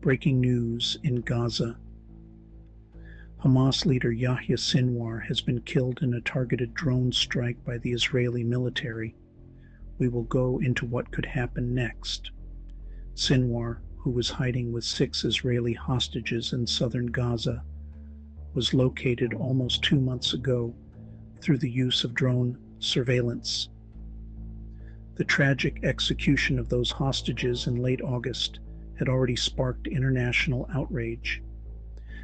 Breaking news in Gaza. Hamas leader Yahya Sinwar has been killed in a targeted drone strike by the Israeli military. We will go into what could happen next. Sinwar, who was hiding with 6 Israeli hostages in southern Gaza, was located almost 2 months ago through the use of drone surveillance. The tragic execution of those hostages in late August had already sparked international outrage.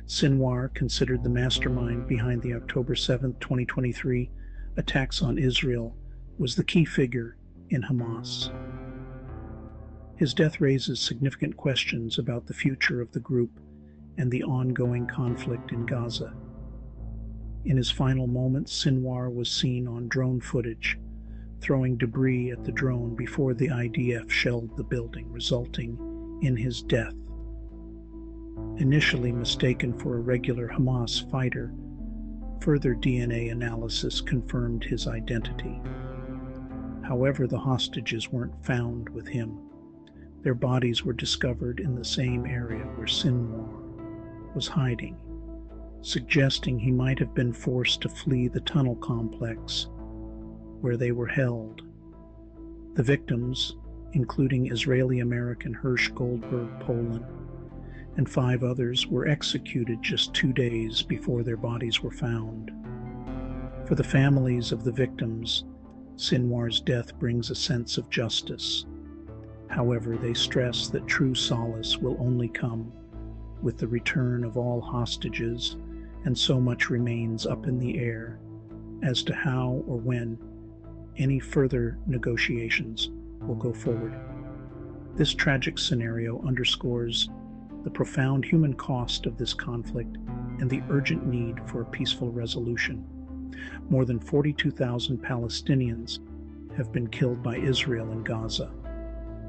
Sinwar, considered the mastermind behind the October 7, 2023 attacks on Israel, was the key figure in Hamas. His death raises significant questions about the future of the group and the ongoing conflict in Gaza. In his final moments, Sinwar was seen on drone footage, throwing debris at the drone before the IDF shelled the building, resulting in his death. Initially mistaken for a regular Hamas fighter, further DNA analysis confirmed his identity. However, the hostages weren't found with him. Their bodies were discovered in the same area where Sinwar was hiding, suggesting he might have been forced to flee the tunnel complex where they were held. The victims, including Israeli-American Hirsch Goldberg, Poland, and 5 others, were executed just 2 days before their bodies were found. For the families of the victims, Sinwar's death brings a sense of justice. However, they stress that true solace will only come with the return of all hostages, and so much remains up in the air as to how or when any further negotiations will go forward. This tragic scenario underscores the profound human cost of this conflict and the urgent need for a peaceful resolution. More than 42,000 Palestinians have been killed by Israel in Gaza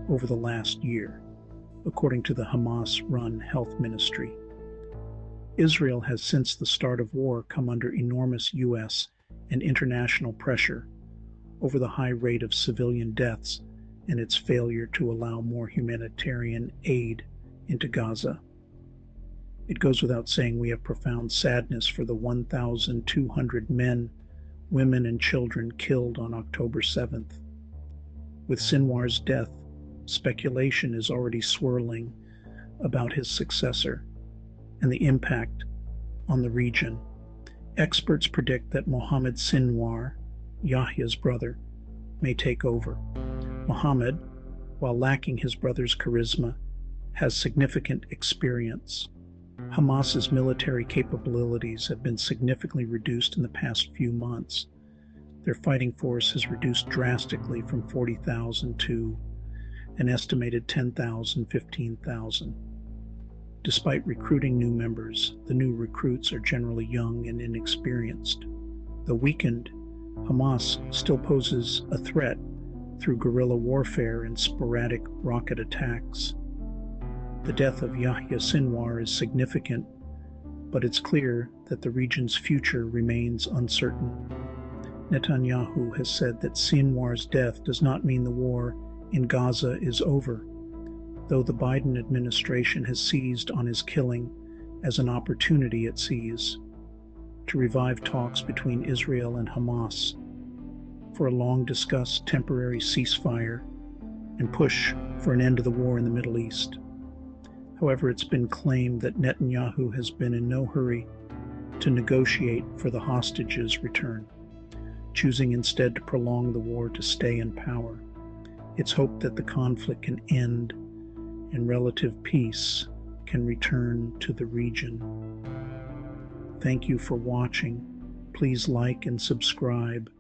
over the last year, according to the Hamas-run health ministry. Israel has since the start of war come under enormous U.S. and international pressure over the high rate of civilian deaths and its failure to allow more humanitarian aid into Gaza. It goes without saying we have profound sadness for the 1,200 men, women, and children killed on October 7th. With Sinwar's death, speculation is already swirling about his successor and the impact on the region. Experts predict that Mohammed Sinwar, Yahya's brother, may take over. Mohammed, while lacking his brother's charisma, has significant experience. Hamas's military capabilities have been significantly reduced in the past few months. Their fighting force has reduced drastically from 40,000 to an estimated 10,000, 15,000. Despite recruiting new members, the new recruits are generally young and inexperienced. Though weakened, Hamas still poses a threat through guerrilla warfare and sporadic rocket attacks. The death of Yahya Sinwar is significant, but it's clear that the region's future remains uncertain. Netanyahu has said that Sinwar's death does not mean the war in Gaza is over, though the Biden administration has seized on his killing as an opportunity it sees to revive talks between Israel and Hamas for a long-discussed temporary ceasefire and push for an end to the war in the Middle East. However, it's been claimed that Netanyahu has been in no hurry to negotiate for the hostages' return, choosing instead to prolong the war to stay in power. It's hoped that the conflict can end and relative peace can return to the region. Thank you for watching. Please like and subscribe